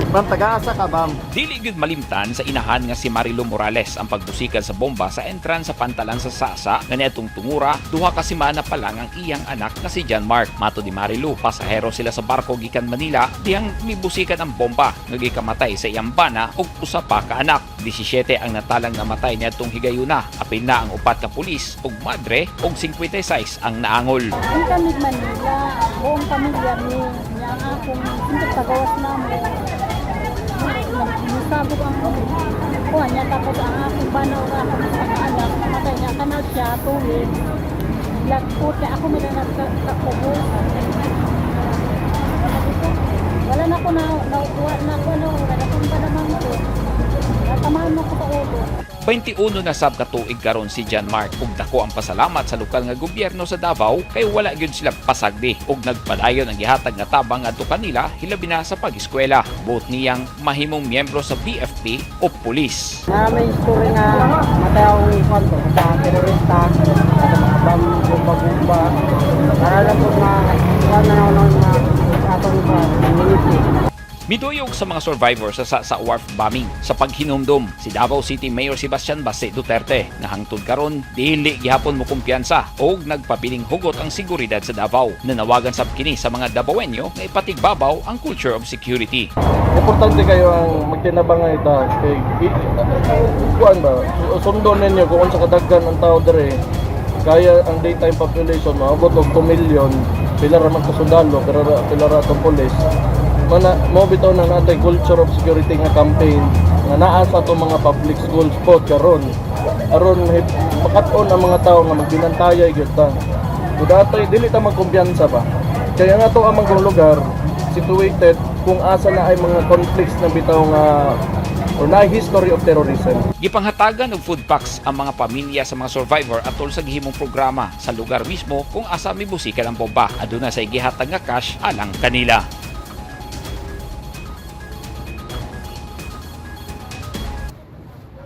Ma'am, taga-asa ka, ma'am? Dili gyud malimtan sa inahan nga si Marilu Morales ang pagbusikan sa bomba sa entrance sa pantalan sa Sasa nga niadtong tungura duha ka semana pa lang ang iyang anak nga si John Mark. Mato di Marilu, pasahero sila sa barko gikan Manila dihang mibusikan ang bomba nga gikamatay sa iyang bana ug usa pa ka anak. 17 ang natalang namatay niadtong higayuna. Apil na ang upat ka pulis ug madre ug 56 ang naangol. Ang kami Manila, buong pamilya ni niya akong hindi pagawas namin. Nasabi ko ang kuha niya tapos ang aking banaw na ako sa anak, namatay niya kanal siya, tuwid. Lagput niya ako may nagkakubos. Wala na ako naukuha na ako, natumba naman ko. Natamahan mo ko sa ulo. 21 na sab katuig karon si John Mark ug dako ang pasalamat sa lokal nga gobyerno sa Davao kay wala gyud sila pasagdi ug nagpadayon ang gihatag nga tabang ngadto kanila hilabi na sa pag-eskwela. Buot niyang mahimong miyembro sa BFP o pulis. May story nga matay akong ikonto sa terorista, sa mga bomba-bomba. Para lang po mga atong community. Miduyog sa mga survivors sa wharf bombing sa paghinumdom si Davao City Mayor Sebastian Baste Duterte na hangtod karon dili gihapon mo kumpiyansa og nagpabiling hugot ang seguridad sa Davao. Nanawagan sab kini sa mga Davaoenyo nga ipatigbabaw ang culture of security. Importante kayo ang magtinabang ita kay kuan ba sundon ninyo kung unsa kadaghan ang tao dire kaya ang daytime population maabot og 2 million pila ra man ka sundalo pila ra tong pulis mana mo bitaw na natay culture of security nga campaign nga naa sa to mga public schools po karon aron makat-on ang mga tao nga magbinantayay gyud ta ug datoy dili ta magkumpiyansa ba kaya nga to ang mga lugar situated kung asa na ay mga conflicts na bitaw nga or na history of terrorism. Gipanghatagan og food packs ang mga pamilya sa mga survivor atol sa gihimong programa sa lugar mismo kung asa mibusikan ang bomba. Aduna sa gihatag nga cash alang kanila.